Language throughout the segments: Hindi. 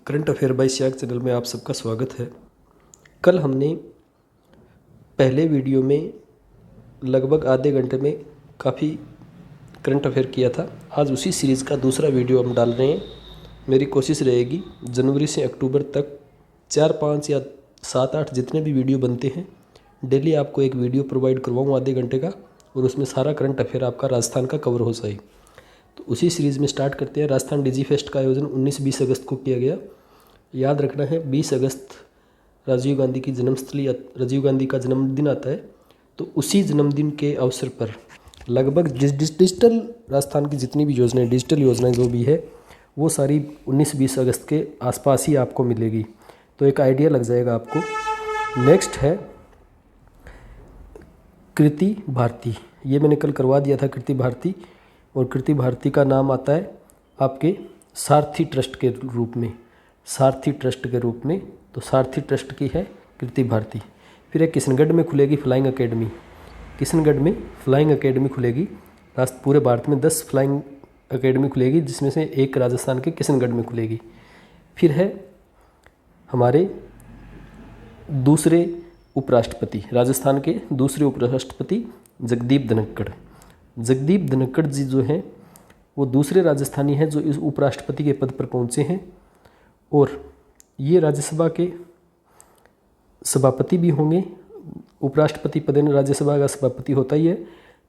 Current affair by Siyag channel में आप सबका स्वागत है। कल हमने पहले वीडियो में लगभग आधे घंटे में काफ़ी करंट अफेयर किया था। आज उसी सीरीज़ का दूसरा वीडियो हम डाल रहे हैं। मेरी कोशिश रहेगी जनवरी से अक्टूबर तक 4, 5 या 7, 8 जितने भी वीडियो बनते हैं डेली आपको एक वीडियो प्रोवाइड करवाऊँ आधे घंटे का, और उसमें सारा करंट अफेयर आपका राजस्थान का कवर हो जाए। तो उसी सीरीज़ में स्टार्ट करते हैं। राजस्थान डिजी फेस्ट का आयोजन 19-20 अगस्त को किया गया। याद रखना है 20 अगस्त राजीव गांधी की जन्मस्थली, राजीव गांधी का जन्मदिन आता है। तो उसी जन्मदिन के अवसर पर लगभग डिजिटल राजस्थान की जितनी भी योजनाएं, डिजिटल योजनाएं जो भी है वो सारी 19-20 अगस्त के आसपास ही आपको मिलेगी, तो एक आइडिया लग जाएगा आपको। नेक्स्ट है कृति भारती। ये मैंने कल करवा दिया था कृति भारती, और कृति भारती का नाम आता है आपके सारथी ट्रस्ट के रूप में, सारथी ट्रस्ट के रूप में। तो सारथी ट्रस्ट की है कृति भारती। फिर एक किशनगढ़ में खुलेगी फ्लाइंग एकेडमी। किशनगढ़ में फ्लाइंग एकेडमी खुलेगी। पूरे भारत में 10 फ्लाइंग एकेडमी खुलेगी, जिसमें से एक राजस्थान के किशनगढ़ में खुलेगी। फिर है हमारे दूसरे उपराष्ट्रपति, राजस्थान के दूसरे उपराष्ट्रपति जगदीप धनखड़। जगदीप धनखड़ जी जो हैं वो दूसरे राजस्थानी हैं जो इस उपराष्ट्रपति के पद पर पहुंचे हैं, और ये राज्यसभा के सभापति भी होंगे। उपराष्ट्रपति पद राज्यसभा का सभापति होता ही है।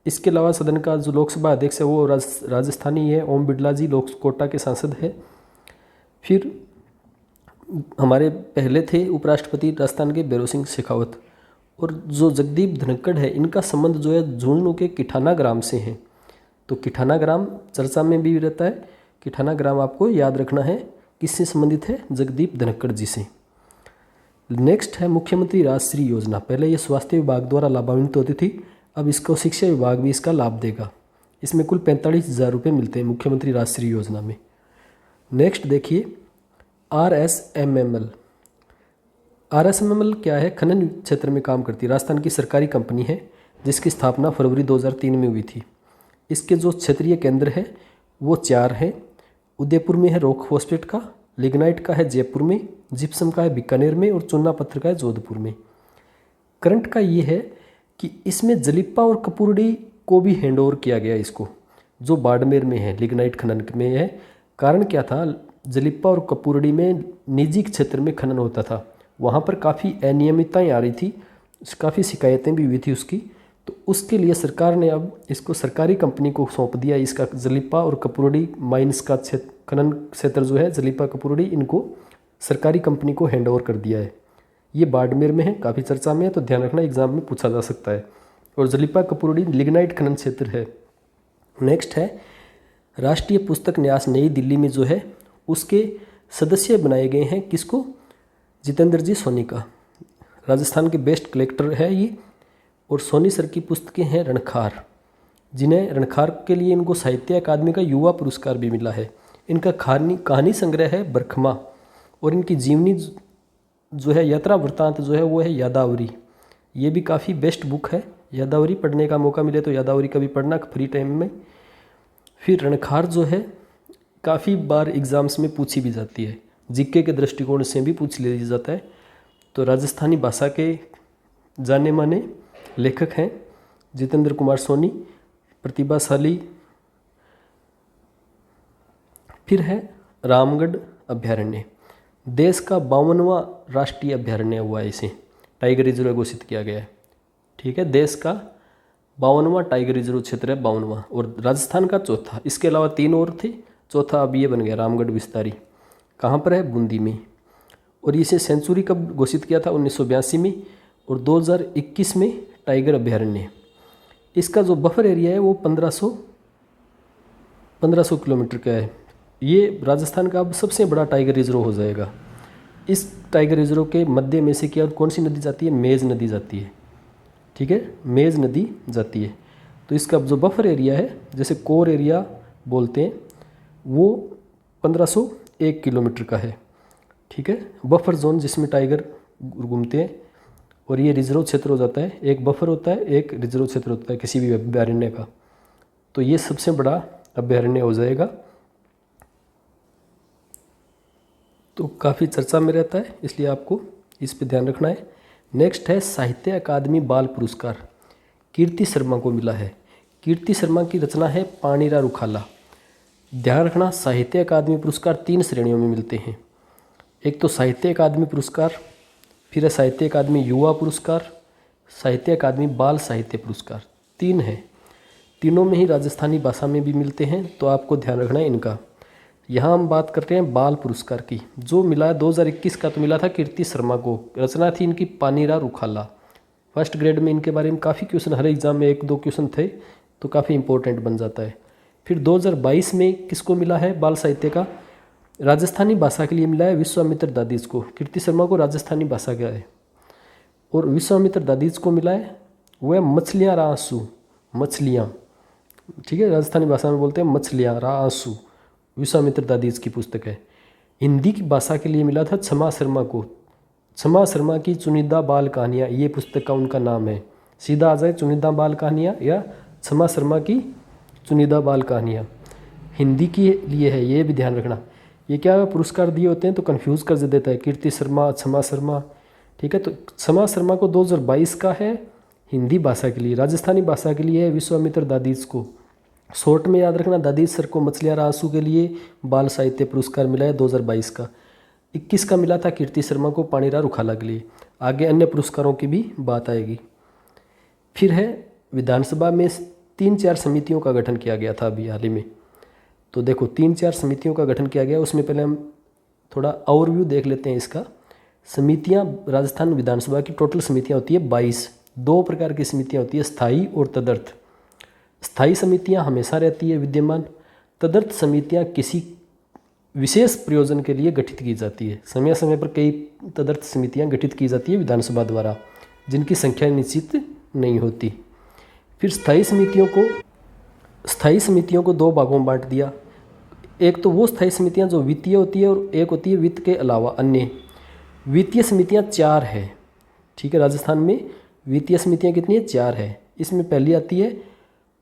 इसके अलावा सदन का जो लोकसभा अध्यक्ष है वो राजस्थानी है, ओम बिरला जी कोटा के सांसद है। फिर हमारे पहले थे उपराष्ट्रपति राजस्थान के भैरों सिंह शेखावत, और जो जगदीप धनखड़ है इनका संबंध जो है झुंझुनू के किठाना ग्राम से है। तो किठाना ग्राम चर्चा में भी रहता है। किठाना ग्राम आपको याद रखना है किससे संबंधित है, जगदीप धनखड़ जी से। नेक्स्ट है मुख्यमंत्री राजश्री योजना। पहले ये स्वास्थ्य विभाग द्वारा लाभान्वित होती थी, अब इसको शिक्षा विभाग भी इसका लाभ देगा। इसमें कुल 45,000 रुपये मिलते हैं मुख्यमंत्री राजश्री योजना में। नेक्स्ट देखिए RSMML। RSMML क्या है? खनन क्षेत्र में काम करती है, राजस्थान की सरकारी कंपनी है जिसकी स्थापना फरवरी 2003 में हुई थी। इसके जो क्षेत्रीय केंद्र है वो 4 हैं। उदयपुर में है रॉक फॉस्फेट का, लिग्नाइट का है जयपुर में, जिप्सम का है बीकानेर में, और चूना पत्थर का है जोधपुर में। करंट का ये है कि इसमें जलिप्पा और कपूरडी को भी हैंड ओवर किया गया इसको, जो बाड़मेर में है, लिग्नाइट खनन में है। कारण क्या था? जलिप्पा और कपूरडी में निजी क्षेत्र में खनन होता था, वहाँ पर काफ़ी अनियमितताएँ आ रही थी, काफ़ी शिकायतें भी हुई थी उसकी। तो उसके लिए सरकार ने अब इसको सरकारी कंपनी को सौंप दिया। इसका जलिप्पा और कपूरडी माइंस का खनन क्षेत्र जो है जलिप्पा कपूरडी, इनको सरकारी कंपनी को हैंड ओवर कर दिया है। ये बाड़मेर में है, काफ़ी चर्चा में है, तो ध्यान रखना, एग्जाम में पूछा जा सकता है। और जलिप्पा कपूरडी लिग्नाइट खनन क्षेत्र है। नेक्स्ट है राष्ट्रीय पुस्तक न्यास नई दिल्ली में जो है उसके सदस्य बनाए गए हैं किसको? जितेंद्र जी सोनी का। राजस्थान के बेस्ट कलेक्टर है ये। और सोनी सर की पुस्तकें हैं रणखार, जिन्हें रणखार के लिए इनको साहित्य अकादमी का युवा पुरस्कार भी मिला है। इनका कहानी संग्रह है बरखमा, और इनकी जीवनी जो है यात्रा वृत्तांत जो है वो है यादावरी। ये भी काफ़ी बेस्ट बुक है यादावरी। पढ़ने का मौका मिले तो यादावरी कभी पढ़ना फ्री टाइम में। फिर रणखार जो है काफ़ी बार एग्ज़ाम्स में पूछी भी जाती है, जीके के दृष्टिकोण से भी पूछ लिया जाता है। तो राजस्थानी भाषा के जाने माने लेखक हैं जितेंद्र कुमार सोनी, प्रतिभाशाली। फिर है रामगढ़ अभ्यारण्य, देश का 52वां राष्ट्रीय अभ्यारण्य हुआ है, इसे टाइगर रिजर्व घोषित किया गया है। ठीक है, देश का 52वां टाइगर रिजर्व क्षेत्र है, 52वां, और राजस्थान का चौथा। इसके अलावा 3 और थे, चौथा अब ये बन गया रामगढ़ विस्तारी। कहाँ पर है? बूंदी में। और इसे सेंचुरी कब घोषित किया था? 1982 में। और 2021 में टाइगर अभ्यारण्य। इसका जो बफर एरिया है वो 1500 किलोमीटर का है। ये राजस्थान का अब सबसे बड़ा टाइगर रिजर्व हो जाएगा। इस टाइगर रिजर्व के मध्य में से क्या कौन सी नदी जाती है? मेज नदी जाती है। ठीक है, मेज नदी जाती है। तो इसका जो बफर एरिया है, जैसे कोर एरिया बोलते हैं, वो 1501 किलोमीटर का है। ठीक है, बफर जोन जिसमें टाइगर घूमते हैं। और ये रिजर्व क्षेत्र हो जाता है, एक बफर होता है, एक रिजर्व क्षेत्र होता है किसी भी अभ्यारण्य का। तो ये सबसे बड़ा अभ्यारण्य हो जाएगा। तो काफ़ी चर्चा में रहता है, इसलिए आपको इस पे ध्यान रखना है। नेक्स्ट है साहित्य अकादमी बाल पुरस्कार, कीर्ति शर्मा को मिला है। कीर्ति शर्मा की रचना है पानीरा रुखाला। ध्यान रखना, साहित्य अकादमी पुरस्कार 3 श्रेणियों में मिलते हैं। एक तो साहित्य अकादमी पुरस्कार, फिर है साहित्य अकादमी युवा पुरस्कार, साहित्य अकादमी बाल साहित्य पुरस्कार। 3 हैं, तीनों में ही राजस्थानी भाषा में भी मिलते हैं, तो आपको ध्यान रखना है इनका। यहाँ हम बात करते हैं बाल पुरस्कार की, जो मिला है 2021 का, तो मिला था कीर्ति शर्मा को। रचना थी इनकी पानीरा रुखाला। फर्स्ट ग्रेड में इनके बारे में काफ़ी क्वेश्चन, हर एग्जाम में 1-2 क्वेश्चन थे, तो काफ़ी इंपॉर्टेंट बन जाता है। फिर 2022 में किसको मिला है बाल साहित्य का? राजस्थानी भाषा के लिए मिला है विश्वामित्र दादीज को। कीर्ति शर्मा को राजस्थानी भाषा का है, और विश्वामित्र दादीज को मिला है वह मछलियाँ रा आंसू, मछलियाँ, ठीक है, राजस्थानी भाषा में बोलते हैं मछलियाँ रा आंसू, विश्वामित्र दादीज की पुस्तक है। हिंदी की भाषा के लिए मिला था क्षमा शर्मा को, क्षमा शर्मा की चुनिंदा बाल कहानियाँ, ये पुस्तक का उनका नाम है। सीधा आ जाए चुनिंदा बाल कहानियाँ या क्षमा शर्मा की चुनिंदा बाल कहानियाँ, हिंदी के लिए है, ये भी ध्यान रखना। ये क्या पुरस्कार दिए होते हैं तो कंफ्यूज कर देता है, कीर्ति शर्मा, क्षमा शर्मा, ठीक है। तो क्षमा शर्मा को 2022 का है हिंदी भाषा के लिए, राजस्थानी भाषा के लिए है विश्वामित्र दादीज को। शॉर्ट में याद रखना, दादीज सर को मछलियाँ आंसू के लिए बाल साहित्य पुरस्कार मिला है 2022 का। 21 का मिला था कीर्ति शर्मा को पानीरा रुखाला के लिए। आगे अन्य पुरस्कारों की भी बात आएगी। फिर है विधानसभा में 3-4 समितियों का गठन किया गया था अभी हाल ही में। तो देखो 3-4 समितियों का गठन किया गया, उसमें पहले हम थोड़ा ओवरव्यू देख लेते हैं इसका। समितियां, राजस्थान विधानसभा की टोटल समितियां होती है 22। 2 प्रकार की समितियां होती है, स्थायी और तदर्थ। स्थायी समितियां हमेशा रहती है विद्यमान, तदर्थ समितियां किसी विशेष प्रयोजन के लिए गठित की जाती है। समय समय पर कई तदर्थ समितियां गठित की जाती है विधानसभा द्वारा, जिनकी संख्या निश्चित नहीं होती। फिर स्थायी समितियों को 2 भागों में बांट दिया। एक तो वो स्थायी समितियां जो वित्तीय होती है, और एक होती है वित्त के अलावा अन्य। वित्तीय समितियां 4 है, ठीक है। राजस्थान में वित्तीय समितियां कितनी है? 4 है। इसमें पहली आती है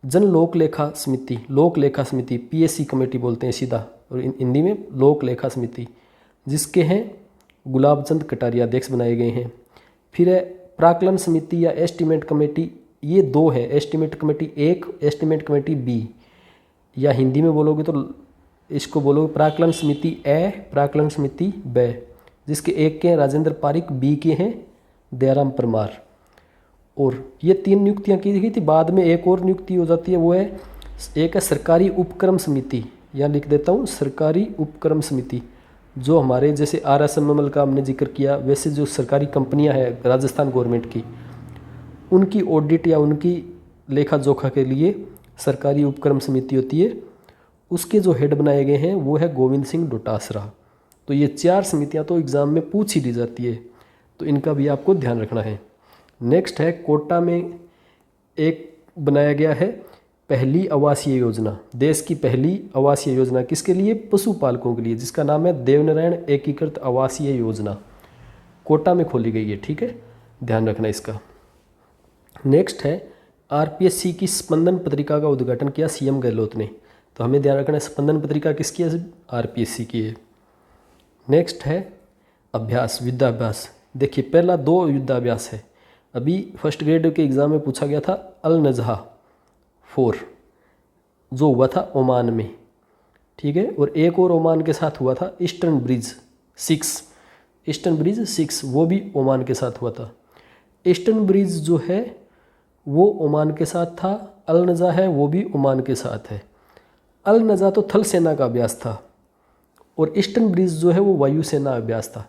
जन लोक लेखा समिति, लोक लेखा समिति, PSC कमेटी बोलते हैं सीधा, और हिंदी में लोक लेखा समिति, जिसके हैं गुलाब चंद कटारिया अध्यक्ष बनाए गए हैं। फिर है प्राक्कलन समिति या एस्टीमेट कमेटी, ये 2 है, estimate committee 1, estimate committee B, या हिंदी में बोलोगे तो इसको बोलोगे प्राक्कलन समिति A, प्राक्कलन समिति B, जिसके एक के हैं राजेंद्र पारिक, B के हैं दयाराम परमार। और ये 3 नियुक्तियां की गई थी। बाद में एक और नियुक्ति हो जाती है, वो है एक है सरकारी उपक्रम समिति, यहाँ लिख देता हूँ सरकारी उपक्रम समिति, जो हमारे जैसे RSMML का हमने जिक्र किया, वैसे जो सरकारी कंपनियां हैं राजस्थान गवर्नमेंट की, उनकी ऑडिट या उनकी लेखा जोखा के लिए सरकारी उपक्रम समिति होती है। उसके जो हेड बनाए गए हैं वो है गोविंद सिंह डोटासरा। तो ये 4 समितियां तो एग्ज़ाम में पूछ ही ली जाती है, तो इनका भी आपको ध्यान रखना है। नेक्स्ट है कोटा में एक बनाया गया है पहली आवासीय योजना, देश की पहली आवासीय योजना किसके लिए? पशुपालकों के लिए, जिसका नाम है देवनारायण एकीकृत आवासीय योजना, कोटा में खोली गई है, ठीक है, ध्यान रखना इसका। नेक्स्ट है RPSC की स्पंदन पत्रिका का उद्घाटन किया CM गहलोत ने, तो हमें ध्यान रखना है स्पंदन पत्रिका किसकी है? RPSC की है। नेक्स्ट है अभ्यास, युद्धाभ्यास। देखिए पहला 2 युद्धाभ्यास है, अभी फर्स्ट ग्रेड के एग्ज़ाम में पूछा गया था अल नजहा 4 जो हुआ था ओमान में, ठीक है, और एक और ओमान के साथ हुआ था ईस्टर्न ब्रिज 6, ईस्टर्न ब्रिज 6 वो भी ओमान के साथ हुआ था। ईस्टर्न ब्रिज जो है वो ओमान के साथ था, अल नज़ा है वो भी ओमान के साथ है। अल नज़ा तो थल सेना का अभ्यास था, और ईस्टर्न ब्रिज जो है वो वायुसेना अभ्यास था।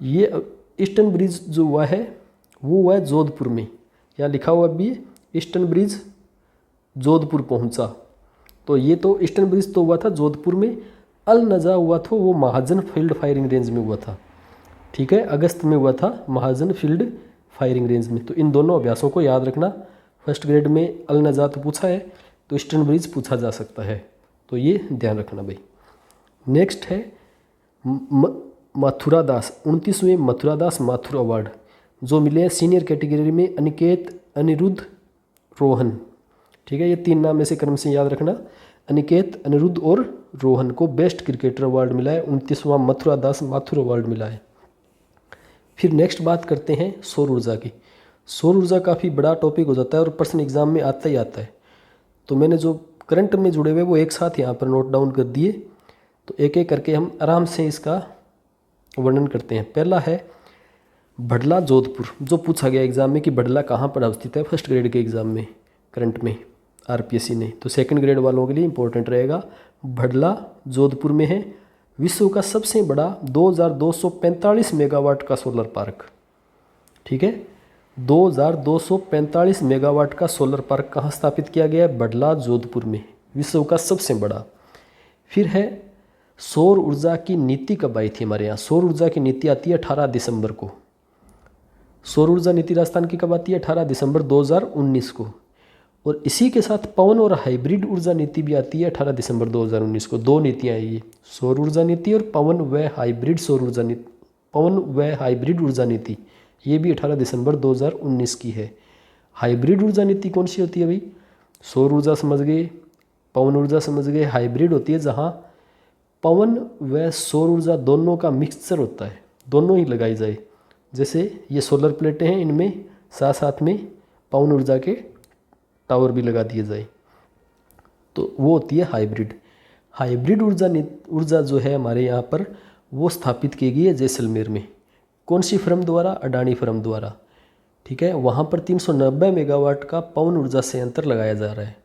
ये ईस्टर्न ब्रिज जो हुआ है वो हुआ है जोधपुर में, यहाँ लिखा हुआ भी ईस्टर्न ब्रिज जोधपुर पहुंचा, तो ये तो ईस्टर्न ब्रिज तो हुआ था जोधपुर में। अल नज़ा हुआ था वो महाजन फील्ड फायरिंग रेंज में हुआ था, ठीक है, अगस्त में हुआ था महाजन फील्ड फायरिंग रेंज में। तो इन दोनों अभ्यासों को याद रखना। फर्स्ट ग्रेड में अल नज़ा तो पूछा है, तो ईस्टर्न ब्रिज पूछा जा सकता है, तो ये ध्यान रखना भाई। नेक्स्ट है मथुरा दास, 29वें मथुरा दास माथुर अवार्ड जो मिले हैं सीनियर कैटेगरी में अनिकेत, अनिरुद्ध, रोहन, ठीक है, ये 3 नाम में से क्रम से याद रखना, अनिकेत, अनिरुद्ध और रोहन को बेस्ट क्रिकेटर अवार्ड मिला है, 29वां मथुरा दास माथुर अवार्ड मिला है। फिर नेक्स्ट बात करते हैं सौर ऊर्जा की। सौर ऊर्जा काफ़ी बड़ा टॉपिक हो जाता है और प्रश्न एग्जाम में आता ही आता है, तो मैंने जो करंट में जुड़े हुए वो एक साथ यहाँ पर नोट डाउन कर दिए, तो एक एक करके हम आराम से इसका वर्णन करते हैं। पहला है भडला जोधपुर, जो पूछा गया एग्जाम में कि भडला कहाँ पर अवस्थित है फर्स्ट ग्रेड के एग्जाम में करंट में आरपीएससी ने, तो सेकंड ग्रेड वालों के लिए इंपॉर्टेंट रहेगा। भडला जोधपुर में है विश्व का सबसे बड़ा 2245 मेगावाट का सोलर पार्क। ठीक है, 2245 मेगावाट का सोलर पार्क कहाँ स्थापित किया गया है? भडला जोधपुर में, विश्व का सबसे बड़ा। फिर है सौर ऊर्जा की नीति कब आई थी हमारे यहाँ? सौर ऊर्जा की नीति आती है 18 दिसंबर को। सौर ऊर्जा नीति राजस्थान की कब आती है? 18 दिसंबर 2019 को। और इसी के साथ पवन और हाइब्रिड ऊर्जा नीति भी आती है 18 दिसंबर 2019 को। दो नीतियाँ हैं ये, सौर ऊर्जा नीति और पवन व हाइब्रिड सौर ऊर्जा नीति, पवन व हाइब्रिड ऊर्जा नीति, ये भी 18 दिसंबर 2019 की है। हाइब्रिड ऊर्जा नीति कौन सी होती है भाई? सौर ऊर्जा समझ गए, पवन ऊर्जा समझ गए, हाइब्रिड होती है जहाँ पवन व सौर ऊर्जा दोनों का मिक्सचर होता है, दोनों ही लगाई जाए। जैसे ये सोलर प्लेटें हैं, इनमें साथ साथ में पवन ऊर्जा के टावर भी लगा दिए जाए, तो वो होती है हाइब्रिड। हाइब्रिड ऊर्जा जो है हमारे यहाँ पर वो स्थापित की गई है जैसलमेर में। कौन सी फर्म द्वारा? अडानी फर्म द्वारा। ठीक है, वहाँ पर 390 मेगावाट का पवन ऊर्जा संयंत्र लगाया जा रहा है।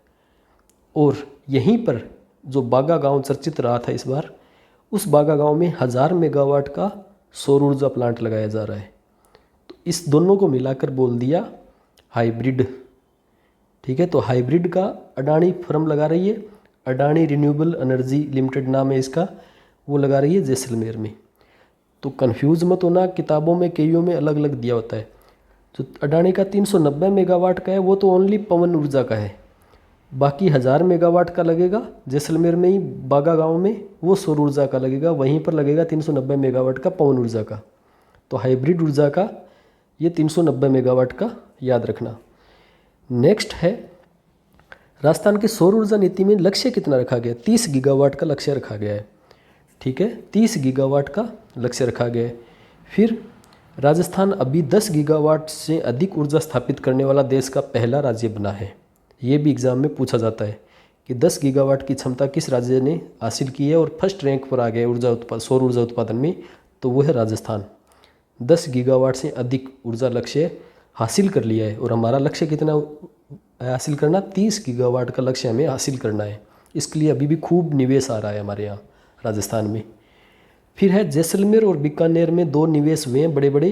और यहीं पर जो बागा गांव चर्चित रहा था इस बार, उस बागा गांव में 1000 मेगावाट का सौर ऊर्जा प्लांट लगाया जा रहा है। तो इस दोनों को मिलाकर बोल दिया हाइब्रिड। ठीक है, तो हाइब्रिड का अडानी फर्म लगा रही है, अडानी रिन्यूएबल एनर्जी लिमिटेड नाम है इसका, वो लगा रही है जैसलमेर में। तो कंफ्यूज मत होना, किताबों में केयू में अलग अलग दिया होता है। जो अडानी का 390 मेगावाट का है वो तो ओनली पवन ऊर्जा का है, बाकी 1000 मेगावाट का लगेगा जैसलमेर में ही बागा गांव में, वो सौर ऊर्जा का लगेगा, वहीं पर लगेगा 390 मेगावाट का पवन ऊर्जा का। तो हाइब्रिड ऊर्जा का ये 390 मेगावाट का याद रखना। नेक्स्ट है राजस्थान की सौर ऊर्जा नीति में लक्ष्य कितना रखा गया? 30 गीगावाट का लक्ष्य रखा गया है। ठीक है, 30 गीगावाट का लक्ष्य रखा गया है। फिर राजस्थान अभी 10 गीगावाट से अधिक ऊर्जा स्थापित करने वाला देश का पहला राज्य बना है। ये भी एग्जाम में पूछा जाता है कि 10 गीगावाट की क्षमता किस राज्य ने हासिल की है और फर्स्ट रैंक पर आ गया सौर ऊर्जा उत्पादन में, तो वो है राजस्थान। 10 गीगावाट से अधिक ऊर्जा लक्ष्य हासिल कर लिया है। और हमारा लक्ष्य कितना हासिल करना? 30 गीगावाट का लक्ष्य हमें हासिल करना है। इसके लिए अभी भी खूब निवेश आ रहा है हमारे यहाँ राजस्थान में। फिर है जैसलमेर और बीकानेर में 2 निवेश हुए हैं बड़े बड़े।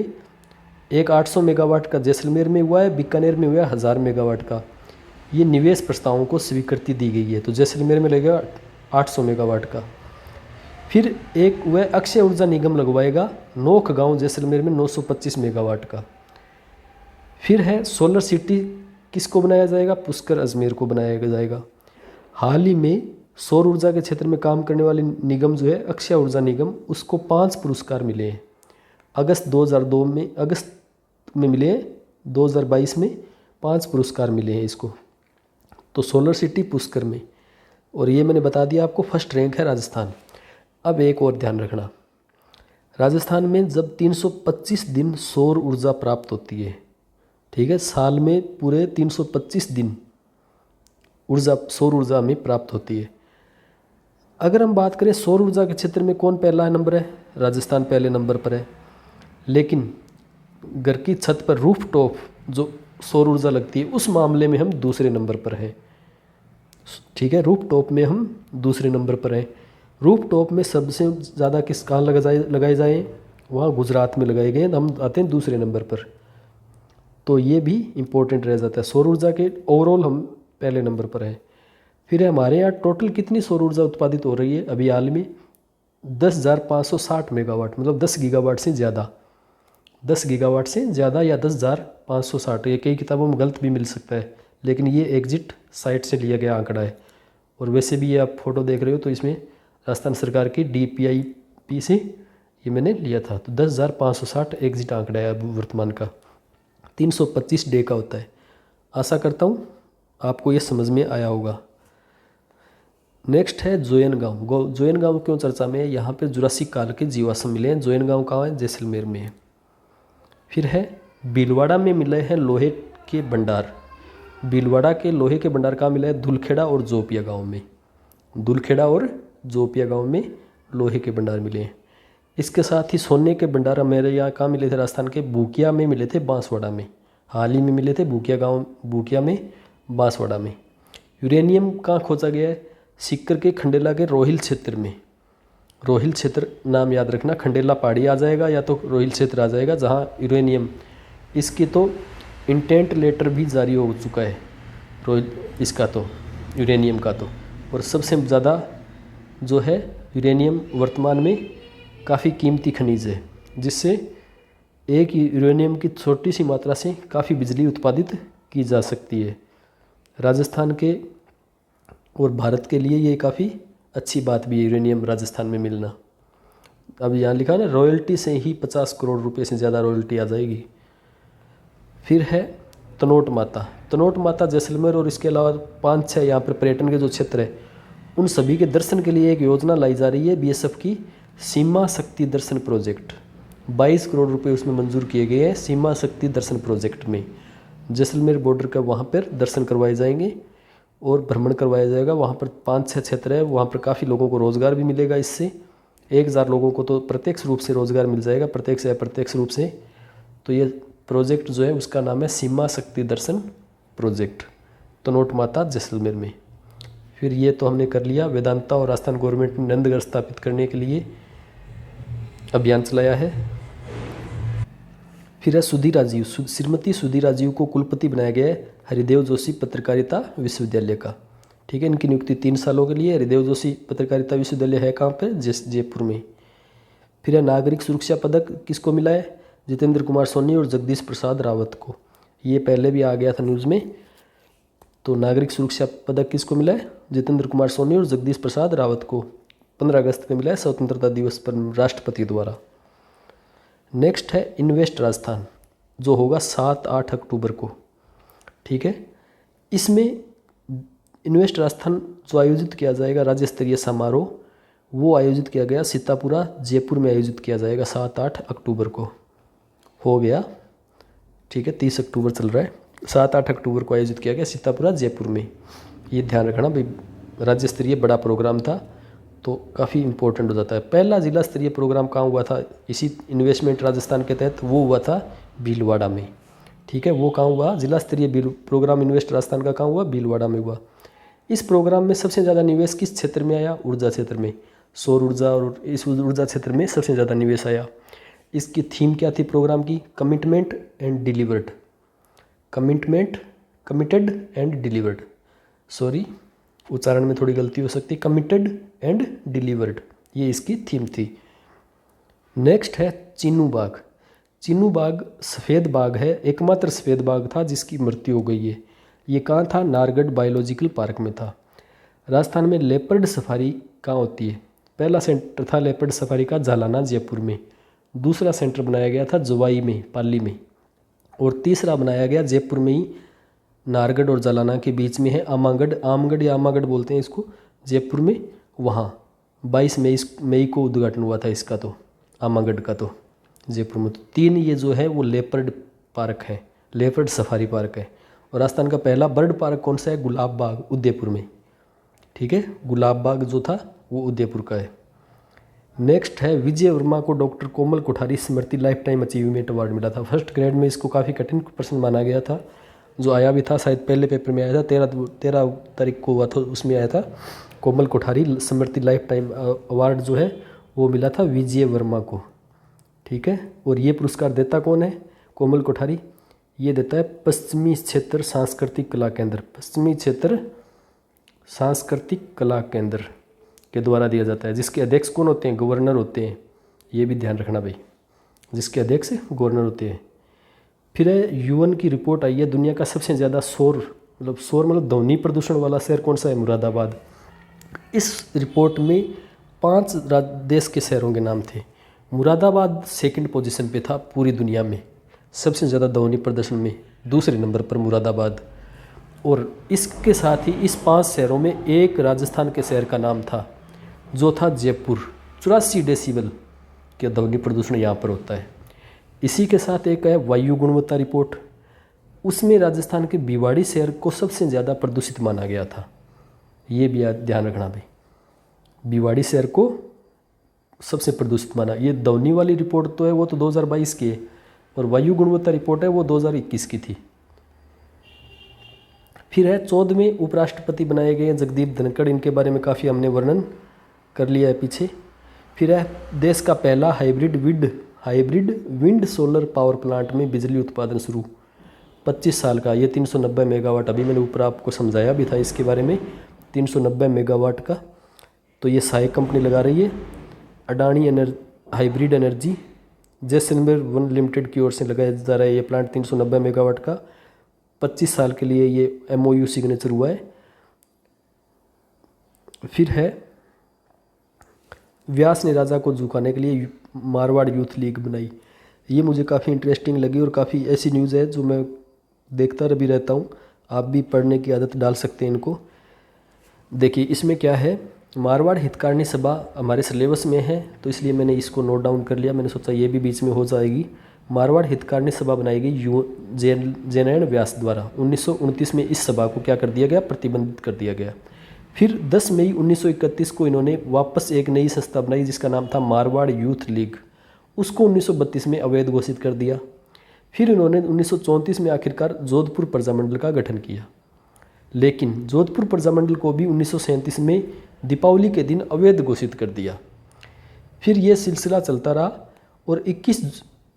एक 800 मेगावाट का जैसलमेर में हुआ है, बीकानेर में हुआ है 1000 मेगावाट का। ये निवेश प्रस्तावों को स्वीकृति दी गई है, तो जैसलमेर में लगेगा 800 मेगावाट का। फिर एक वह अक्षय ऊर्जा निगम लगवाएगा नोख गांव जैसलमेर में 925 मेगावाट का। फिर है सोलर सिटी किसको बनाया जाएगा? पुष्कर अजमेर को बनाया जाएगा। हाल ही में सौर ऊर्जा के क्षेत्र में काम करने वाले निगम जो है अक्षय ऊर्जा निगम, उसको 5 पुरस्कार मिले हैं। अगस्त में मिले हैं, 2022 में 5 पुरस्कार मिले हैं इसको, तो सोलर सिटी पुष्कर में। और ये मैंने बता दिया आपको, फर्स्ट रैंक है राजस्थान। अब एक और ध्यान रखना, राजस्थान में जब 325 दिन सौर ऊर्जा प्राप्त होती है, ठीक है, साल में पूरे 325 दिन सौर ऊर्जा में प्राप्त होती है। अगर हम बात करें सौर ऊर्जा के क्षेत्र में कौन पहला नंबर है? राजस्थान पहले नंबर पर है। लेकिन घर की छत पर रूफ टॉप जो सौर ऊर्जा लगती है उस मामले में हम दूसरे नंबर पर हैं। ठीक है, रूफ टॉप में हम दूसरे नंबर पर हैं। रूफ टॉप में सबसे ज़्यादा किस कहाँ लगाए जाए? वहाँ गुजरात में लगाए गए, हम आते हैं दूसरे नंबर पर। तो ये भी इम्पोर्टेंट रह जाता है। सौर ऊर्जा के ओवरऑल हम पहले नंबर पर हैं। फिर हमारे यहाँ टोटल कितनी सौर ऊर्जा उत्पादित हो रही है अभी हाल में? 10,560 मेगावाट, मतलब 10 गीगावाट से ज़्यादा। 10 गीगावाट से ज़्यादा या 10,560, ये कई किताबों में गलत भी मिल सकता है, लेकिन ये एग्जिट साइट से लिया गया आंकड़ा है। और वैसे भी ये आप फोटो देख रहे हो तो इसमें राजस्थान सरकार की DPIP से ये मैंने लिया था। तो 10,560 एग्जिट आंकड़ा है अब वर्तमान का, 325 डे का होता है। आशा करता हूँ आपको ये समझ में आया होगा। नेक्स्ट है जोयन गांव। जोयन गांव क्यों चर्चा में है? यहाँ पे जुरासिक काल के जीवाश्म मिले हैं। जोयन गांव कहाँ है? जैसलमेर में है। फिर है भीलवाड़ा में मिले हैं लोहे के भंडार। भीलवाड़ा के लोहे के भंडार कहाँ मिला है? धुलखेड़ा और जोपिया गांव में। धुलखेड़ा और जोपिया गांव में लोहे के भंडार मिले हैं। इसके साथ ही सोने के भंडार मेरे यहाँ कहाँ मिले थे? राजस्थान के बूकिया में मिले थे, बांसवाड़ा में। हाल ही में मिले थे बूकिया में, बांसवाड़ा में। यूरेनियम कहाँ खोजा गया है? सीकर के खंडेला के रोहिल क्षेत्र में। रोहिल क्षेत्र नाम याद रखना, खंडेला पहाड़ी आ जाएगा या तो रोहिल क्षेत्र आ जाएगा, जहाँ यूरेनियम, इसकी तो इंटेंट लेटर भी जारी हो चुका है रोहिल, इसका तो यूरेनियम का तो। और सबसे ज़्यादा जो है यूरेनियम वर्तमान में काफ़ी कीमती खनिज है, जिससे एक यूरेनियम की छोटी सी मात्रा से काफ़ी बिजली उत्पादित की जा सकती है। राजस्थान के और भारत के लिए ये काफ़ी अच्छी बात भी है यूरेनियम राजस्थान में मिलना। अब यहाँ लिखा ना, रॉयल्टी से ही 50 करोड़ रुपए से ज़्यादा रॉयल्टी आ जाएगी। फिर है तनोट माता। तनोट माता जैसलमेर और इसके अलावा 5-6 यहाँ पर पर्यटन के जो क्षेत्र है उन सभी के दर्शन के लिए एक योजना लाई जा रही है, बीएसएफ की सीमा शक्ति दर्शन प्रोजेक्ट। 22 करोड़ रुपए उसमें मंजूर किए गए हैं सीमा शक्ति दर्शन प्रोजेक्ट में। जैसलमेर बॉर्डर का वहाँ पर दर्शन करवाए जाएंगे और भ्रमण करवाया जाएगा। वहाँ पर 5-6 क्षेत्र है, वहाँ पर काफ़ी लोगों को रोज़गार भी मिलेगा। इससे 1000 लोगों को तो प्रत्यक्ष रूप से रोज़गार मिल जाएगा, प्रत्यक्ष या अप्रत्यक्ष रूप से। तो ये प्रोजेक्ट जो है उसका नाम है सीमा शक्ति दर्शन प्रोजेक्ट, तनोट माता जैसलमेर में। फिर ये तो हमने कर लिया। वेदांता और राजस्थान गवर्नमेंट ने नंदगढ़ स्थापित करने के लिए अभियान चलाया है। फिर है सुधीर राजीव। श्रीमती सुधीर राजीव को कुलपति बनाया गया है हरिदेव जोशी पत्रकारिता विश्वविद्यालय का। ठीक है, इनकी नियुक्ति 3 सालों के लिए। हरिदेव जोशी पत्रकारिता विश्वविद्यालय है कहाँ पर? जयपुर में। फिर है नागरिक सुरक्षा पदक किसको मिला है? जितेंद्र कुमार सोनी और जगदीश प्रसाद रावत को। ये पहले भी आ गया था न्यूज़ में। तो नागरिक सुरक्षा पदक किसको मिला है? जितेंद्र कुमार सोनी और जगदीश प्रसाद रावत को 15 अगस्त को मिला है, स्वतंत्रता दिवस पर राष्ट्रपति द्वारा। नेक्स्ट है इन्वेस्ट राजस्थान, जो होगा 7-8 अक्टूबर को। ठीक है, इसमें इन्वेस्ट राजस्थान जो आयोजित किया जाएगा राज्य स्तरीय समारोह, वो आयोजित किया गया सीतापुरा जयपुर में आयोजित किया जाएगा 7-8 अक्टूबर को। हो गया, ठीक है, 30 अक्टूबर चल रहा है, 7-8 अक्टूबर को आयोजित किया गया सीतापुरा जयपुर में। ये ध्यान रखना भाई, राज्य स्तरीय बड़ा प्रोग्राम था तो काफ़ी इंपॉर्टेंट हो जाता है। पहला जिला स्तरीय प्रोग्राम कहाँ हुआ था इसी इन्वेस्टमेंट राजस्थान के तहत? वो हुआ था भीलवाड़ा में। ठीक है, वो कहाँ हुआ? जिला स्तरीय प्रोग्राम इन्वेस्ट राजस्थान का कहाँ हुआ? भीलवाड़ा में हुआ। इस प्रोग्राम में सबसे ज़्यादा निवेश किस क्षेत्र में आया? ऊर्जा क्षेत्र में। सौर ऊर्जा और इस ऊर्जा क्षेत्र में सबसे ज़्यादा निवेश आया। इसकी थीम क्या थी प्रोग्राम की? Commitment and delivered. Committed and delivered, sorry उच्चारण में थोड़ी गलती हो सकती है, कमिटेड एंड डिलीवर्ड, ये इसकी थीम थी। नेक्स्ट है चीनू बाघ। चीनू बाघ सफ़ेद बाघ है, एकमात्र सफ़ेद बाघ था जिसकी मृत्यु हो गई है। ये कहाँ था? नारगढ़ बायोलॉजिकल पार्क में था। राजस्थान में लेपर्ड सफारी कहाँ होती है? पहला सेंटर था लेपर्ड सफारी का जालाना जयपुर में। दूसरा सेंटर बनाया गया था जवाई में, पाली में। और तीसरा बनाया गया जयपुर में ही, नारगढ़ और जालाना के बीच में है आमगढ़ या आमागढ़ बोलते हैं इसको, जयपुर में। वहाँ 22 मई को उद्घाटन हुआ था इसका, तो आमागढ़ का तो जयपुर में। तो 3 ये जो है वो लेपर्ड पार्क है, लेपर्ड सफारी पार्क है। और राजस्थान का पहला बर्ड पार्क कौन सा है? गुलाब बाग, उदयपुर में। ठीक है, गुलाब बाग जो था वो उदयपुर का है। नेक्स्ट है विजय वर्मा को डॉक्टर कोमल कोठारी स्मृति लाइफ टाइम अचीवमेंट अवार्ड मिला था। फर्स्ट ग्रेड में इसको काफ़ी कठिन प्रश्न माना गया था, जो आया भी था, शायद पहले पेपर में आया था, 13 तारीख को हुआ था, उसमें आया था। कोमल कोठारी स्मृति लाइफ टाइम अवार्ड जो है वो मिला था विजय वर्मा को। ठीक है, और ये पुरस्कार देता कौन है? कोमल कोठारी। ये देता है पश्चिमी क्षेत्र सांस्कृतिक कला केंद्र, पश्चिमी क्षेत्र सांस्कृतिक कला केंद्र के द्वारा दिया जाता है। जिसके अध्यक्ष कौन होते हैं? गवर्नर होते हैं। ये भी ध्यान रखना भाई, जिसके अध्यक्ष गवर्नर होते हैं। फिर है यूएन की रिपोर्ट आई है, दुनिया का सबसे ज़्यादा शोर मतलब ध्वनि प्रदूषण वाला शहर कौन सा है? मुरादाबाद। इस रिपोर्ट में 5 देश के शहरों के नाम थे। मुरादाबाद सेकंड पोजीशन पे था पूरी दुनिया में सबसे ज़्यादा ध्वनि प्रदूषण में, दूसरे नंबर पर मुरादाबाद। और इसके साथ ही इस 5 शहरों में एक राजस्थान के शहर का नाम था जो था जयपुर। 84 डेसिबल के ध्वनि प्रदूषण यहाँ पर होता है। इसी के साथ एक है वायु गुणवत्ता रिपोर्ट, उसमें राजस्थान के भिवाड़ी शहर को सबसे ज़्यादा प्रदूषित माना गया था। ये भी ध्यान रखना भाई, भिवाड़ी शहर को सबसे प्रदूषित माना। ये ध्वनि वाली रिपोर्ट तो है वो तो 2022 की है, और वायु गुणवत्ता रिपोर्ट है वो 2021 की थी। फिर है 14वें उपराष्ट्रपति बनाए गए हैं जगदीप धनखड़, इनके बारे में काफ़ी हमने वर्णन कर लिया है पीछे। फिर है देश का पहला hybrid wind solar power plant में बिजली उत्पादन शुरू, 25 साल का। ये 390 मेगावाट, अभी मैंने ऊपर आपको समझाया भी था इसके बारे में, 390 मेगावाट का। तो ये सहायक कंपनी लगा रही है Adani hybrid energy Jaisalmer one limited की ओर से लगाया जा रहा है ये प्लांट 390 मेगावाट का। 25 साल के लिए ये MOU सिग्नेचर हुआ है। फिर है व्यास ने राजा को झुकाने के लिए मारवाड़ यूथ लीग बनाई। ये मुझे काफ़ी इंटरेस्टिंग लगी और काफ़ी ऐसी न्यूज़ है जो मैं देखता भी रहता हूँ, आप भी पढ़ने की आदत डाल सकते हैं इनको। देखिए इसमें क्या है, मारवाड़ हितकारिणी सभा हमारे सिलेबस में है तो इसलिए मैंने इसको नोट डाउन कर लिया। मैंने सोचा ये भी बीच में हो जाएगी। मारवाड़ हितकारिणी सभा बनाई गई जैनयन व्यास द्वारा। 1929 में इस सभा को क्या कर दिया गया, प्रतिबंधित कर दिया गया। फिर 10 मई 1931 को इन्होंने वापस एक नई संस्था बनाई जिसका नाम था मारवाड़ यूथ लीग, उसको 1932 में अवैध घोषित कर दिया। फिर इन्होंने 1934 में आखिरकार जोधपुर प्रजामंडल का गठन किया, लेकिन जोधपुर प्रजामंडल को भी 1937 में दीपावली के दिन अवैध घोषित कर दिया। फिर ये सिलसिला चलता रहा और 21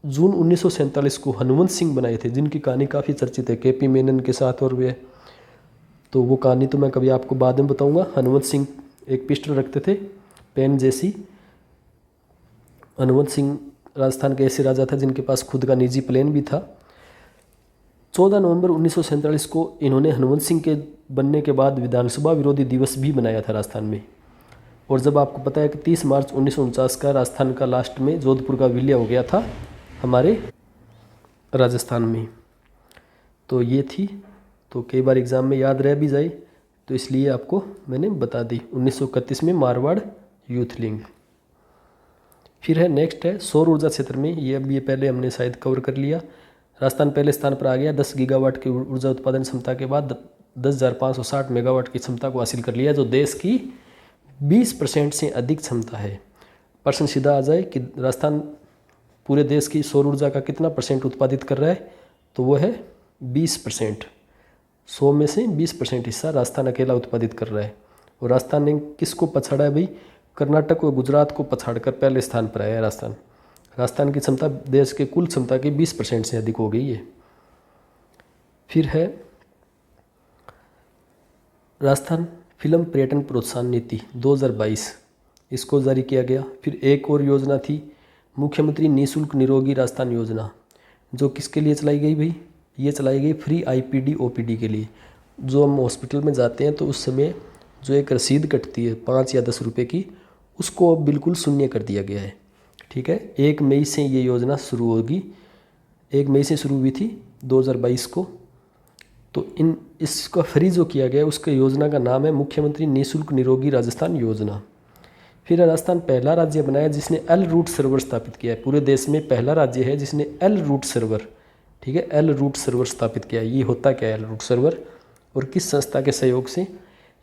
जून 1947 को हनुमंत सिंह बनाए थे, जिनकी कहानी काफ़ी चर्चित है KP मेनन के साथ, और वे तो वो कहानी तो मैं कभी आपको बाद में बताऊंगा। हनुमंत सिंह एक पिस्टल रखते थे पेन जैसी। हनुमंत सिंह राजस्थान के ऐसे राजा था जिनके पास खुद का निजी प्लेन भी था। 14 नवंबर 1947 को इन्होंने हनुमंत सिंह के बनने के बाद विधानसभा विरोधी दिवस भी मनाया था राजस्थान में। और जब आपको पता है कि 30 मार्च 1949 का राजस्थान का लास्ट में जोधपुर का विलय हो गया था हमारे राजस्थान में। तो ये थी, तो कई बार एग्ज़ाम में याद रह भी जाए तो इसलिए आपको मैंने बता दी। 1931 में मारवाड़ यूथ लीग। फिर है नेक्स्ट है सौर ऊर्जा क्षेत्र में, ये पहले हमने शायद कवर कर लिया। राजस्थान पहले स्थान पर आ गया, 10 गीगावाट की ऊर्जा उत्पादन क्षमता के बाद 10,560 मेगावाट की क्षमता को हासिल कर लिया, जो देश की 20% से अधिक क्षमता है। प्रश्न सीधा आ जाए कि राजस्थान पूरे देश की सौर ऊर्जा का कितना % उत्पादित कर रहा है, तो वो है 20%। 100 में से 20% हिस्सा राजस्थान अकेला उत्पादित कर रहा है। और राजस्थान ने किसको पछाड़ा है भाई, कर्नाटक और गुजरात को पछाड़कर पहले स्थान पर आया है राजस्थान की क्षमता देश के कुल क्षमता के 20% से अधिक हो गई है। फिर है राजस्थान फिल्म पर्यटन प्रोत्साहन नीति 2022, इसको जारी किया गया। फिर एक और योजना थी मुख्यमंत्री निःशुल्क निरोगी राजस्थान योजना, जो किसके लिए चलाई गई भाई, ये चलाई गई फ्री IPD OPD के लिए। जो हम हॉस्पिटल में जाते हैं तो उस समय जो एक रसीद कटती है 5 या 10 रुपये की, उसको अब बिल्कुल शून्य कर दिया गया है। ठीक है, 1 मई से ये योजना शुरू होगी। 1 मई से शुरू हुई थी 2022 को। तो इसका फ्री जो किया गया उसके योजना का नाम है मुख्यमंत्री निःशुल्क निरोगी राजस्थान योजना। फिर राजस्थान पहला राज्य बनाया जिसने L रूट सर्वर स्थापित किया है। पूरे देश में पहला राज्य है जिसने L रूट सर्वर, ठीक है, L रूट सर्वर स्थापित किया है। ये होता क्या है L रूट सर्वर और किस संस्था के सहयोग से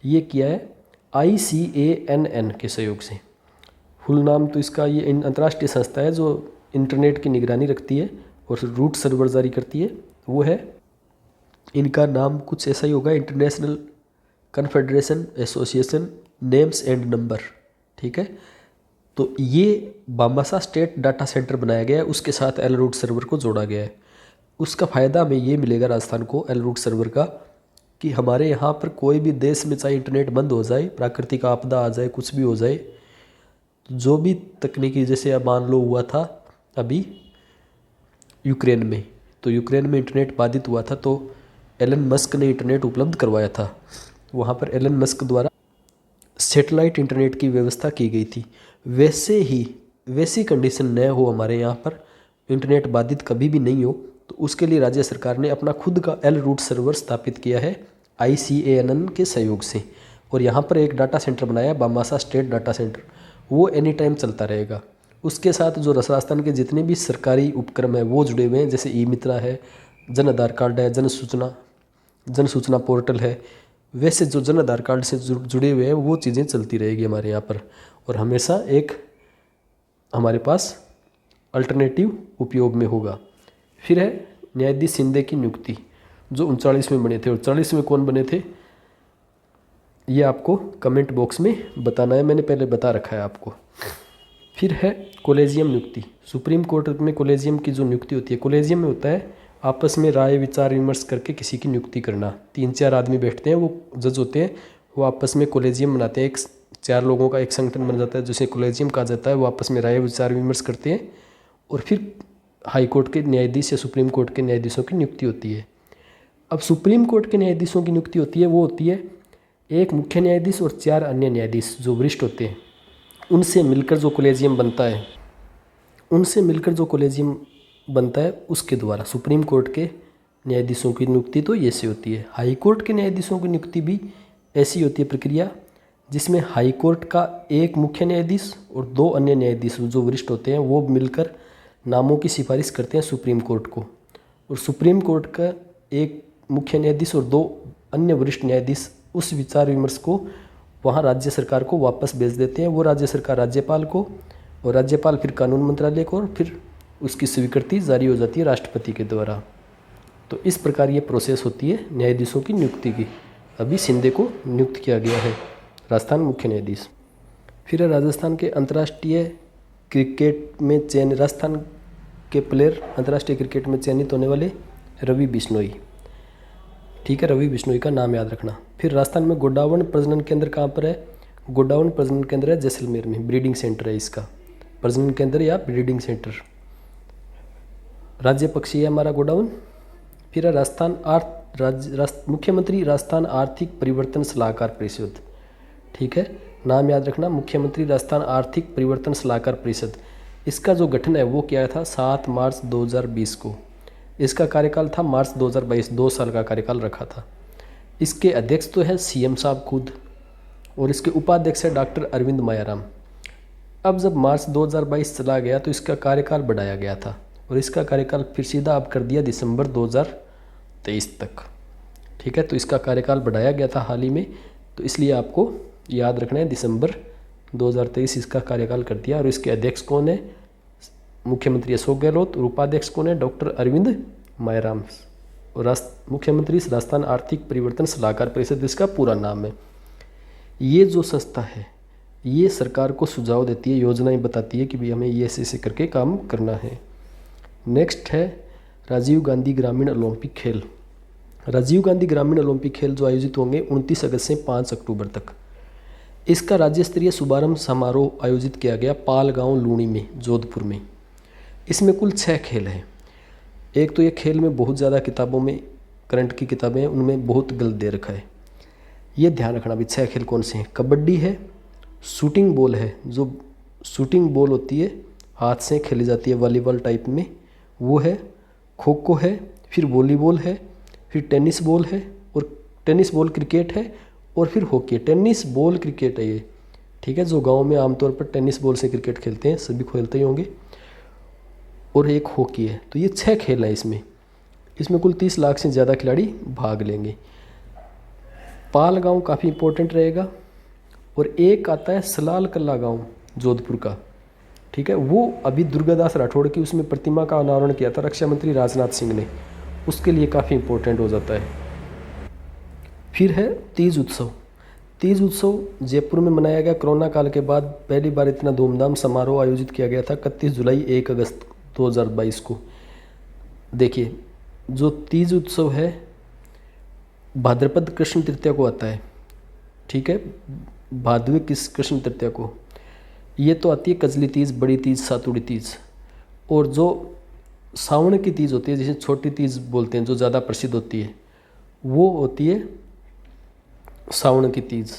ये किया है, ICANN के सहयोग से। फुल नाम तो इसका, ये अंतर्राष्ट्रीय संस्था है जो इंटरनेट की निगरानी रखती है और रूट सर्वर जारी करती है। वो है, इनका नाम कुछ ऐसा ही होगा, international confederation association names and number. ठीक है, तो ये बांबासा स्टेट डाटा सेंटर बनाया गया है, उसके साथ L रूट सर्वर को जोड़ा गया है। उसका फ़ायदा हमें ये मिलेगा राजस्थान को L रूट सर्वर का, कि हमारे यहाँ पर कोई भी देश में चाहे इंटरनेट बंद हो जाए, प्राकृतिक आपदा आ जाए, कुछ भी हो जाए, जो भी तकनीकी, जैसे अब मान लो हुआ था अभी यूक्रेन में, तो यूक्रेन में इंटरनेट बाधित हुआ था तो एलन मस्क ने इंटरनेट उपलब्ध करवाया था। वहाँ पर एलन मस्क द्वारा सैटेलाइट इंटरनेट की व्यवस्था की गई थी। वैसी कंडीशन न हो हमारे यहाँ पर, इंटरनेट बाधित कभी भी नहीं हो, तो उसके लिए राज्य सरकार ने अपना खुद का L रूट सर्वर स्थापित किया है ICANN के सहयोग से। और यहाँ पर एक डाटा सेंटर बनाया है, बामासा स्टेट डाटा सेंटर, वो एनी टाइम चलता रहेगा। उसके साथ जो राजस्थान के जितने भी सरकारी उपक्रम हैं वो जुड़े हुए हैं, जैसे ई मित्रा है, जन आधार कार्ड है, जन सूचना पोर्टल है, वैसे जो जन आधार कार्ड से जुड़े हुए हैं वो चीज़ें चलती रहेगी हमारे यहाँ पर। और हमेशा एक हमारे पास अल्टरनेटिव उपयोग में होगा। फिर है न्यायाधीश शिंदे की नियुक्ति, जो 39 में बने थे। और 40 में कौन बने थे ये आपको कमेंट बॉक्स में बताना है, मैंने पहले बता रखा है आपको। फिर है कॉलेजियम नियुक्ति। सुप्रीम कोर्ट में कॉलेजियम की जो नियुक्ति होती है, कॉलेजियम में होता है आपस में राय विचार विमर्श करके किसी की नियुक्ति करना। 3-4 आदमी बैठते हैं, वो जज होते हैं, वो आपस में कॉलेजियम बनाते हैं, 4 लोगों का एक संगठन बन जाता है जिसे कॉलेजियम कहा जाता है। वो आपस में राय विचार विमर्श करते हैं और फिर हाई कोर्ट के न्यायाधीश या सुप्रीम कोर्ट के न्यायाधीशों की नियुक्ति होती है। अब सुप्रीम कोर्ट के न्यायाधीशों की नियुक्ति होती है, वो होती है एक मुख्य न्यायाधीश और 4 अन्य न्यायाधीश जो वरिष्ठ होते हैं, उनसे मिलकर जो कॉलेजियम बनता है, उसके द्वारा सुप्रीम कोर्ट के न्यायाधीशों की नियुक्ति तो ऐसे होती है। हाई कोर्ट के न्यायाधीशों की नियुक्ति भी ऐसी होती है प्रक्रिया, जिसमें हाई कोर्ट का एक मुख्य न्यायाधीश और 2 अन्य न्यायाधीश जो वरिष्ठ होते हैं वो मिलकर नामों की सिफारिश करते हैं सुप्रीम कोर्ट को। और सुप्रीम कोर्ट का एक मुख्य न्यायाधीश और 2 अन्य वरिष्ठ न्यायाधीश उस विचार विमर्श को वहाँ राज्य सरकार को वापस भेज देते हैं। वो राज्य सरकार राज्यपाल को, और राज्यपाल फिर कानून मंत्रालय को, और फिर उसकी स्वीकृति जारी हो जाती है राष्ट्रपति के द्वारा। तो इस प्रकार ये प्रोसेस होती है न्यायाधीशों की नियुक्ति की। अभी शिंदे को नियुक्त किया गया है राजस्थान मुख्य न्यायाधीश। फिर है राजस्थान के अंतर्राष्ट्रीय क्रिकेट में राजस्थान के प्लेयर अंतर्राष्ट्रीय क्रिकेट में चयनित होने वाले रवि बिश्नोई। ठीक है, रवि बिश्नोई का नाम याद रखना। फिर राजस्थान में गोडावण प्रजनन केंद्र कहाँ पर है? गोडावण प्रजनन केंद्र है जैसलमेर में, ब्रीडिंग सेंटर है इसका, प्रजनन केंद्र या ब्रीडिंग सेंटर। राज्य पक्षी है हमारा गोडावण। फिर है मुख्यमंत्री राजस्थान आर्थिक परिवर्तन सलाहकार परिषद। ठीक है, नाम याद रखना, मुख्यमंत्री राजस्थान आर्थिक परिवर्तन सलाहकार परिषद। इसका जो गठन है वो किया था 7 मार्च 2020 को। इसका कार्यकाल था मार्च 2022, 2 साल का कार्यकाल रखा था। इसके अध्यक्ष तो है CM साहब खुद, और इसके उपाध्यक्ष है डॉक्टर अरविंद मायाराम। अब जब मार्च 2022 चला गया तो इसका कार्यकाल बढ़ाया गया था, और इसका कार्यकाल फिर सीधा अब कर दिया दिसंबर 2023 तक। ठीक है, तो इसका कार्यकाल बढ़ाया गया था हाल ही में, तो इसलिए आपको याद रखना है दिसंबर 2023 इसका कार्यकाल कर दिया। और इसके अध्यक्ष कौन है? मुख्यमंत्री अशोक गहलोत, और उपाध्यक्ष कौन है? डॉक्टर अरविंद मायाराम। और मुख्यमंत्री राजस्थान आर्थिक परिवर्तन सलाहकार परिषद इसका पूरा नाम है। ये जो संस्था है ये सरकार को सुझाव देती है, योजनाएं बताती है कि भाई हमें ये ऐसे करके काम करना है। नेक्स्ट है राजीव गांधी ग्रामीण ओलंपिक खेल। राजीव गांधी ग्रामीण ओलंपिक खेल जो आयोजित होंगे 29 अगस्त से 5 अक्टूबर तक। इसका राज्य स्तरीय शुभारंभ समारोह आयोजित किया गया पालगांव लूणी में, जोधपुर में। इसमें कुल 6 खेल हैं। एक तो ये खेल में बहुत ज़्यादा किताबों में, करंट की किताबें हैं उनमें बहुत गलत दे रखा है, ये ध्यान रखना भी 6 खेल कौन से हैं। कबड्डी है, शूटिंग बॉल है, जो शूटिंग बॉल होती है हाथ से खेली जाती है वॉलीबॉल टाइप में, वो है। खो खो है, फिर वॉलीबॉल है, फिर टेनिस बॉल है, और टेनिस बॉल क्रिकेट है, और फिर हॉकी। टेनिस बॉल क्रिकेट है ये। ठीक है, जो गांव में आमतौर पर टेनिस बॉल से क्रिकेट खेलते हैं, सभी खेलते ही होंगे। और एक हॉकी है। तो ये 6 खेल हैं इसमें कुल 30 लाख से ज़्यादा खिलाड़ी भाग लेंगे। पाल गांव काफ़ी इंपॉर्टेंट रहेगा। और एक आता है सलाल कल्ला गांव जोधपुर का। ठीक है, वो अभी दुर्गादास राठौड़ की उसमें प्रतिमा का अनावरण किया था रक्षा मंत्री राजनाथ सिंह ने, उसके लिए काफ़ी इंपॉर्टेंट हो जाता है। फिर है तीज उत्सव। तीज उत्सव जयपुर में मनाया गया। कोरोना काल के बाद पहली बार इतना धूमधाम समारोह आयोजित किया गया था 31 जुलाई 1 अगस्त 2022 को। देखिए, जो तीज उत्सव है भाद्रपद कृष्ण तृतीया को आता है। ठीक है, भादवे कृष्ण तृतीया को। ये तो आती है कजली तीज, बड़ी तीज, सातुड़ी तीज। और जो सावन की तीज होती है, जिसे छोटी तीज बोलते हैं, जो ज़्यादा प्रसिद्ध होती है, वो होती है सावन की तीज।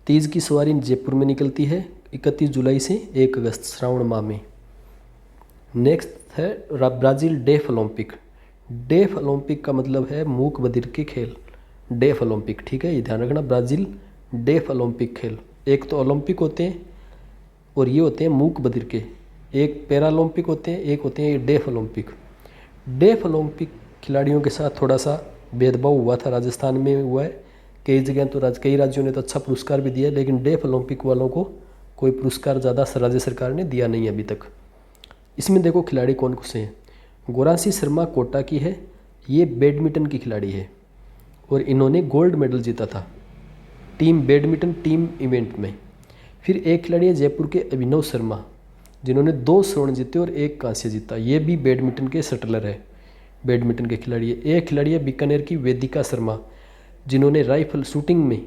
तीज की सवारी जयपुर में निकलती है 31 जुलाई से 1 अगस्त श्रावण माह में। नेक्स्ट है Brazil deaf Olympic. Deaf Olympic का मतलब है मूक बधिर के खेल। डेफ ओलंपिक, ठीक है, ये ध्यान रखना। ब्राज़ील डेफ ओलंपिक खेल, एक तो ओलंपिक होते हैं और ये होते हैं मूक बधिर के, एक पैरा ओलंपिक होते हैं, एक होते हैं ये डेफ ओलंपिक। डेफ ओलंपिक खिलाड़ियों के साथ थोड़ा सा भेदभाव हुआ था, राजस्थान में हुआ है कई जगह, तो कई राज्यों ने तो अच्छा पुरस्कार भी दिया, लेकिन डेफ ओलंपिक वालों को कोई पुरस्कार ज़्यादा राज्य सरकार ने दिया नहीं अभी तक। इसमें देखो खिलाड़ी कौन कौन से हैं। गोरांशी शर्मा कोटा की है, ये बैडमिंटन की खिलाड़ी है और इन्होंने गोल्ड मेडल जीता था टीम बैडमिंटन टीम इवेंट में। फिर एक खिलाड़ी है जयपुर के अभिनव शर्मा, जिन्होंने 2 स्वर्ण जीते और 1 कांस्य जीता, ये भी बैडमिंटन के शटलर है, बैडमिंटन के खिलाड़ी है। एक खिलाड़ी है बीकानेर की वेदिका शर्मा, जिन्होंने राइफल शूटिंग में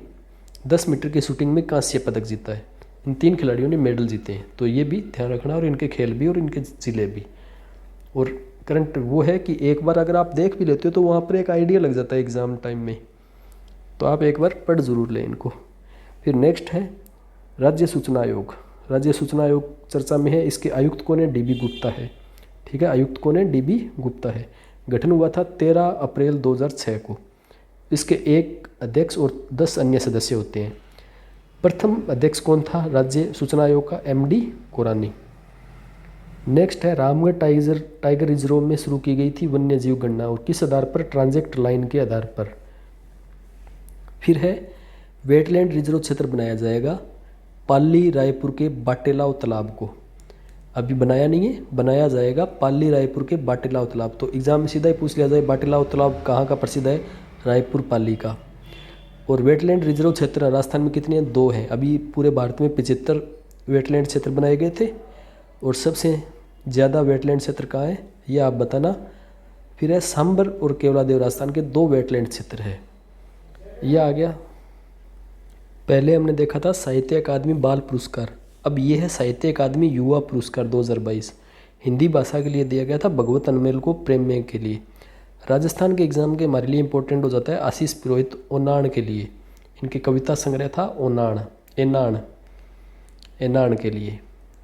10 मीटर की शूटिंग में कांस्य पदक जीता है। इन 3 खिलाड़ियों ने मेडल जीते हैं, तो ये भी ध्यान रखना, और इनके खेल भी और इनके जिले भी। और करंट वो है कि एक बार अगर आप देख भी लेते हो तो वहाँ पर एक आइडिया लग जाता है एग्ज़ाम टाइम में, तो आप एक बार पढ़ ज़रूर लें इनको। फिर नेक्स्ट है राज्य सूचना आयोग। राज्य सूचना आयोग चर्चा में है, इसके आयुक्त कौन है? DB गुप्ता है, ठीक है, आयुक्त कौन है? DB गुप्ता है। गठन हुआ था 13 अप्रैल 2006 को। इसके 1 अध्यक्ष और 10 अन्य सदस्य होते हैं। प्रथम अध्यक्ष कौन था राज्य सूचना आयोग का? MD कोरानी। नेक्स्ट है रामगढ़ टाइगर रिजर्व में शुरू की गई थी वन्य जीव गणना, और किस आधार पर? ट्रांजेक्ट लाइन के आधार पर। फिर है वेटलैंड रिजर्व क्षेत्र बनाया जाएगा पाली रायपुर के बाटेलाव तालाब को, अभी बनाया नहीं है, बनाया जाएगा पाली रायपुर के बाटेलाव तालाब। तो एग्जाम में सीधा ही पूछ लिया जाए बाटेलाव तालाब कहाँ का प्रसिद्ध है? रायपुर पाली का। और वेटलैंड रिजर्व क्षेत्र राजस्थान में कितने हैं? 2 हैं। अभी पूरे भारत में 75 वेटलैंड क्षेत्र बनाए गए थे, और सबसे ज़्यादा वेटलैंड क्षेत्र कहाँ है ये आप बताना। फिर है सांबर और केवलादेव राजस्थान के 2 वेटलैंड क्षेत्र है, यह आ गया। पहले हमने देखा था साहित्य अकादमी बाल पुरस्कार, अब ये है साहित्य अकादमी युवा पुरस्कार 2022। हिंदी भाषा के लिए दिया गया था भगवत अनमेल को प्रेम के लिए। राजस्थान के एग्ज़ाम के हमारे लिए इंपॉर्टेंट हो जाता है आशीष पुरोहित ओनाण के लिए, इनके कविता संग्रह था ओनाण, एनाण के लिए,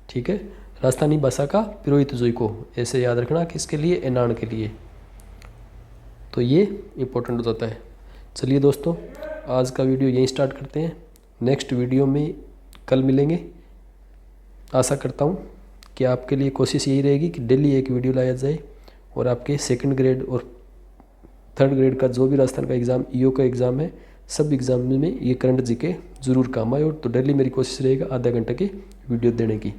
ठीक है। राजस्थानी भाषा का पुरोहित जोई को, ऐसे याद रखना किसके लिए? एनाण के लिए। तो ये इंपॉर्टेंट हो जाता है। चलिए दोस्तों, आज का वीडियो यहीं स्टार्ट करते हैं, नेक्स्ट वीडियो में कल मिलेंगे। आशा करता हूँ कि आपके लिए कोशिश यही रहेगी कि डेली एक वीडियो लाया जाए, और आपके 2nd ग्रेड और 3rd ग्रेड का जो भी राजस्थान का एग्ज़ाम, EO का एग्ज़ाम है, सब एग्ज़ाम में ये करंट जीके ज़रूर काम आए। और तो डेली मेरी कोशिश रहेगा आधा घंटे की वीडियो देने की।